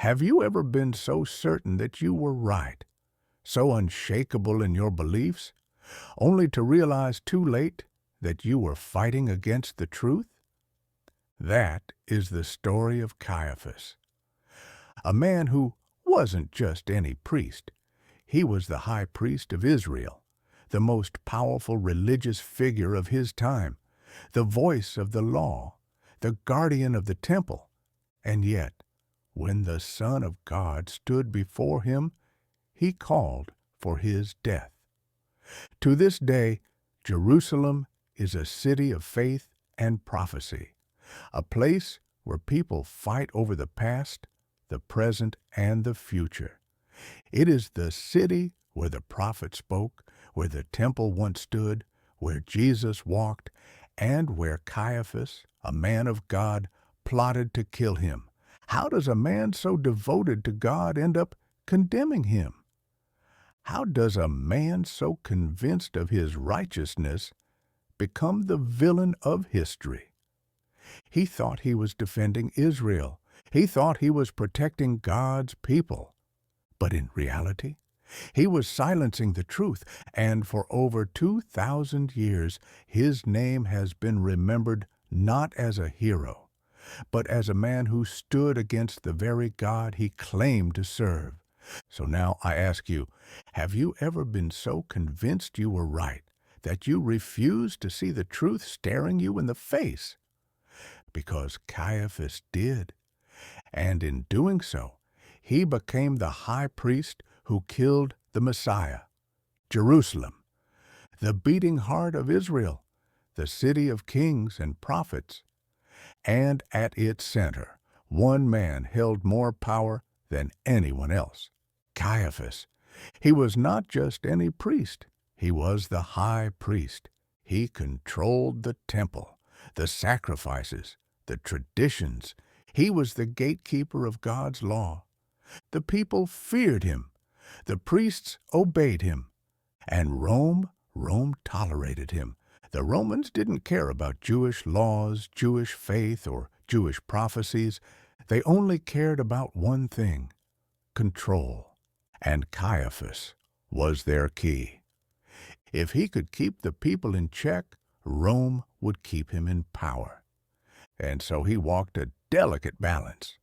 Have you ever been so certain that you were right, so unshakable in your beliefs, only to realize too late that you were fighting against the truth? That is the story of Caiaphas, a man who wasn't just any priest. He was the high priest of Israel, the most powerful religious figure of his time, the voice of the law, the guardian of the temple. And yet, when the Son of God stood before him, he called for his death. To this day, Jerusalem is a city of faith and prophecy, a place where people fight over the past, the present, and the future. It is the city where the prophet spoke, where the temple once stood, where Jesus walked, and where Caiaphas, a man of God, plotted to kill him. How does a man so devoted to God end up condemning him? How does a man so convinced of his righteousness become the villain of history? He thought he was defending Israel. He thought he was protecting God's people. But in reality, he was silencing the truth, and for over 2,000 years his name has been remembered not as a hero, but as a man who stood against the very God he claimed to serve. So now I ask you, have you ever been so convinced you were right that you refused to see the truth staring you in the face? Because Caiaphas did, and in doing so, he became the high priest who killed the Messiah. Jerusalem, the beating heart of Israel, the city of kings and prophets. And at its center, one man held more power than anyone else, Caiaphas. He was not just any priest. He was the high priest. He controlled the temple, the sacrifices, the traditions. He was the gatekeeper of God's law. The people feared him. The priests obeyed him. And Rome tolerated him. The Romans didn't care about Jewish laws, Jewish faith, or Jewish prophecies. They only cared about one thing: control. And Caiaphas was their key. If he could keep the people in check, Rome would keep him in power. And so he walked a delicate balance,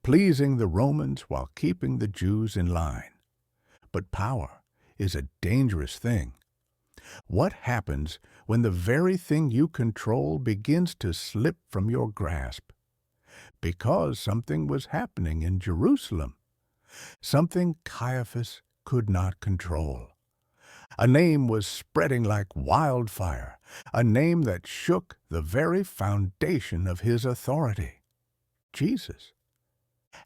pleasing the Romans while keeping the Jews in line. But power is a dangerous thing. What happens when the very thing you control begins to slip from your grasp? Because something was happening in Jerusalem, something Caiaphas could not control. A name was spreading like wildfire, a name that shook the very foundation of his authority: Jesus.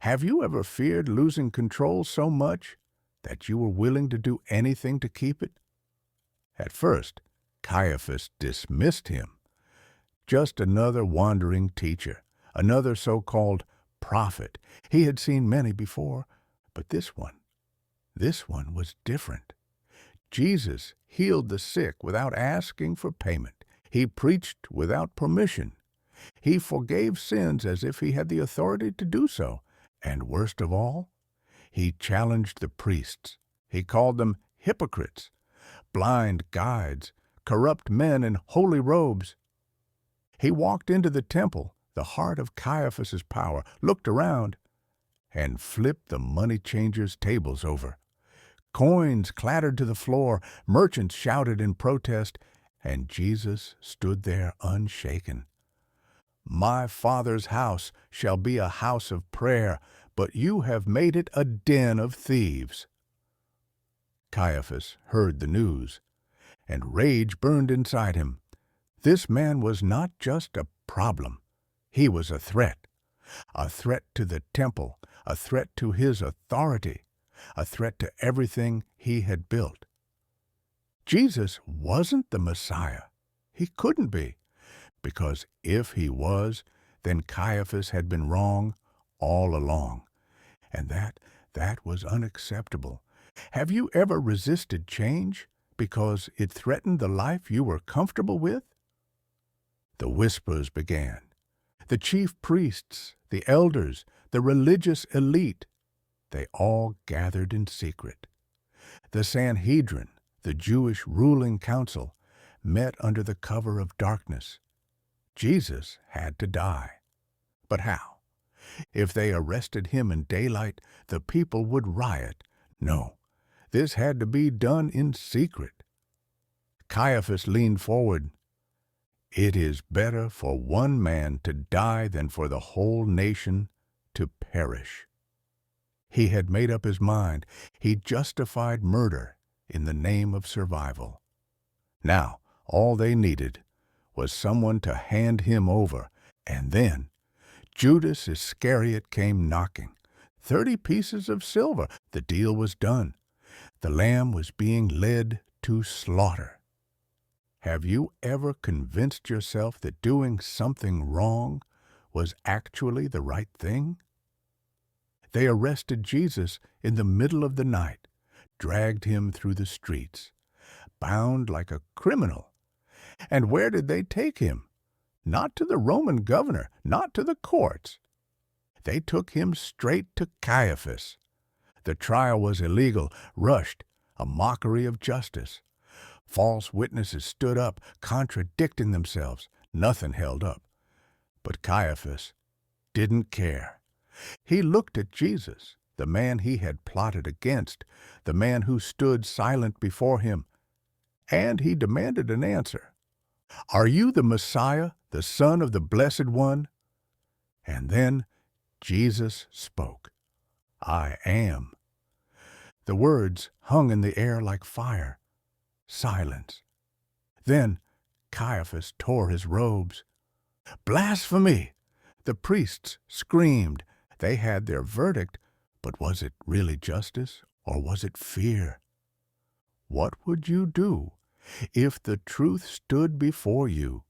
Have you ever feared losing control so much that you were willing to do anything to keep it? At first, Caiaphas dismissed him. Just another wandering teacher, another so-called prophet. He had seen many before, but this one was different. Jesus healed the sick without asking for payment. He preached without permission. He forgave sins as if he had the authority to do so. And worst of all, he challenged the priests. He called them hypocrites, blind guides, corrupt men in holy robes. He walked into the temple, the heart of Caiaphas's power, looked around, and flipped the money changers' tables over. Coins clattered to the floor, merchants shouted in protest, and Jesus stood there unshaken. "My Father's house shall be a house of prayer, but you have made it a den of thieves." Caiaphas heard the news, and rage burned inside him. This man was not just a problem. He was a threat to the temple, a threat to his authority, a threat to everything he had built. Jesus wasn't the Messiah. He couldn't be, because if he was, then Caiaphas had been wrong all along, and that was unacceptable. Have you ever resisted change because it threatened the life you were comfortable with? The whispers began. The chief priests, the elders, the religious elite They all gathered in secret. The Sanhedrin, the Jewish ruling council, met under the cover of darkness. Jesus had to die. But how? If they arrested him in daylight, the people would riot. No, this had to be done in secret. Caiaphas leaned forward. It is better for one man to die than for the whole nation to perish. He had made up his mind. He justified murder in the name of survival. Now, all they needed was someone to hand him over, and then Judas Iscariot came knocking. 30 pieces of silver. The deal was done. The lamb was being led to slaughter. Have you ever convinced yourself that doing something wrong was actually the right thing? They arrested Jesus in the middle of the night, dragged him through the streets, bound like a criminal. And where did they take him? Not to the Roman governor, not to the courts. They took him straight to Caiaphas. The trial was illegal, rushed, a mockery of justice. False witnesses stood up, contradicting themselves. Nothing held up. But Caiaphas didn't care. He looked at Jesus, the man he had plotted against, the man who stood silent before him, and he demanded an answer. Are you the Messiah, the Son of the Blessed One? And then Jesus spoke. I am. The words hung in the air like fire. Silence. Then Caiaphas tore his robes. Blasphemy! The priests screamed. They had their verdict, but was it really justice, or was it fear? What would you do if the truth stood before you,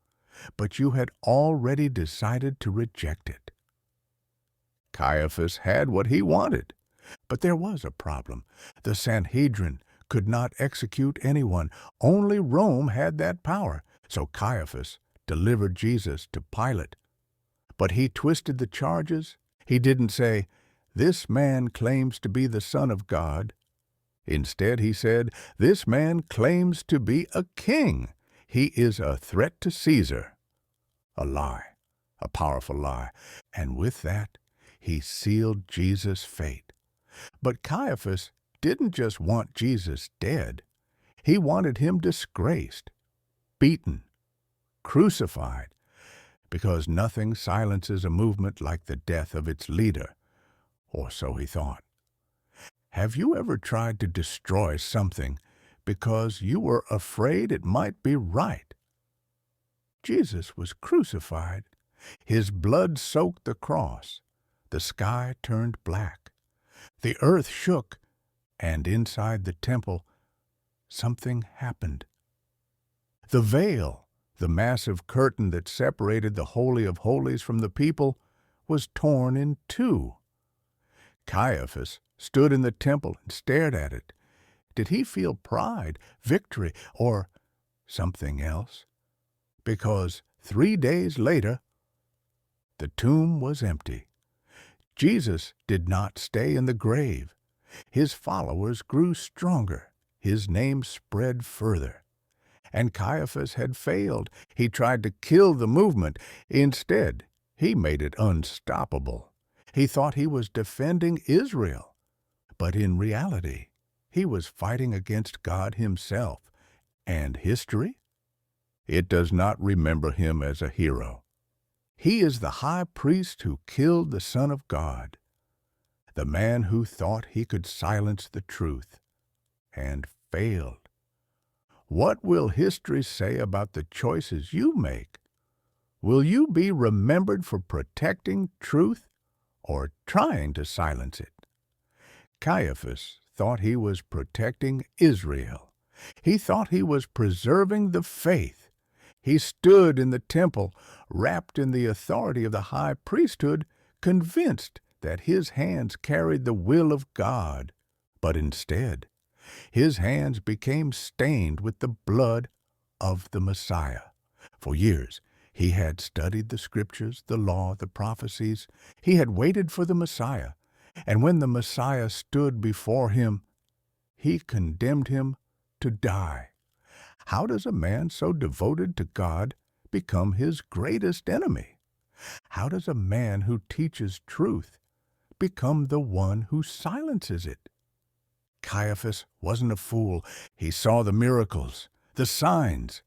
but you had already decided to reject it? Caiaphas had what he wanted, but there was a problem. The Sanhedrin could not execute anyone. Only Rome had that power. So Caiaphas delivered Jesus to Pilate. But he twisted the charges. He didn't say, "This man claims to be the Son of God." Instead, he said, "This man claims to be a king. He is a threat to Caesar." A lie, a powerful lie. And with that, he sealed Jesus' fate. But Caiaphas didn't just want Jesus dead. He wanted him disgraced, beaten, crucified, because nothing silences a movement like the death of its leader, or so he thought. Have you ever tried to destroy something because you were afraid it might be right? Jesus was crucified. His blood soaked the cross. The sky turned black. The earth shook, and inside the temple, something happened. The veil, the massive curtain that separated the Holy of Holies from the people, was torn in two. Caiaphas stood in the temple and stared at it. Did he feel pride, victory, or something else? Because 3 days later, the tomb was empty. Jesus did not stay in the grave. His followers grew stronger. His name spread further. And Caiaphas had failed. He tried to kill the movement. Instead, he made it unstoppable. He thought he was defending Israel. But in reality, he was fighting against God himself. And history? It does not remember him as a hero. He is the high priest who killed the Son of God, the man who thought he could silence the truth, and failed. What will history say about the choices you make? Will you be remembered for protecting truth or trying to silence it? Caiaphas thought he was protecting Israel. He thought he was preserving the faith. He stood in the temple, wrapped in the authority of the high priesthood, convinced that his hands carried the will of God. But instead, his hands became stained with the blood of the Messiah. For years, he had studied the scriptures, the law, the prophecies. He had waited for the Messiah, And when the Messiah stood before him, he condemned him to die. How does a man so devoted to God become his greatest enemy? How does a man who teaches truth become the one who silences it? Caiaphas wasn't a fool. He saw the miracles, the signs.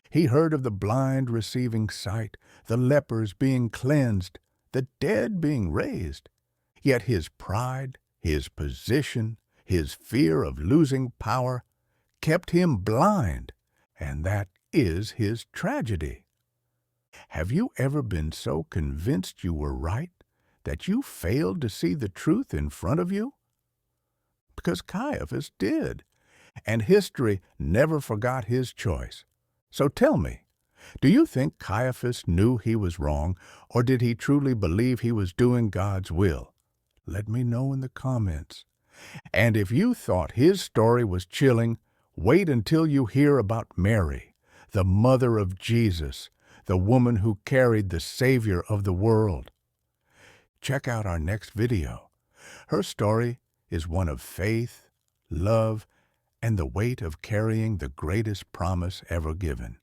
He heard of the blind receiving sight, the lepers being cleansed, the dead being raised. Yet his pride, his position, his fear of losing power kept him blind, and that is his tragedy. Have you ever been so convinced you were right that you failed to see the truth in front of you? Because Caiaphas did, and history never forgot his choice. So tell me, do you think Caiaphas knew he was wrong, or did he truly believe he was doing God's will? Let me know in the comments. And if you thought his story was chilling, wait until you hear about Mary, the mother of Jesus, the woman who carried the Savior of the world. Check out our next video. Her story is one of faith, love, and the weight of carrying the greatest promise ever given.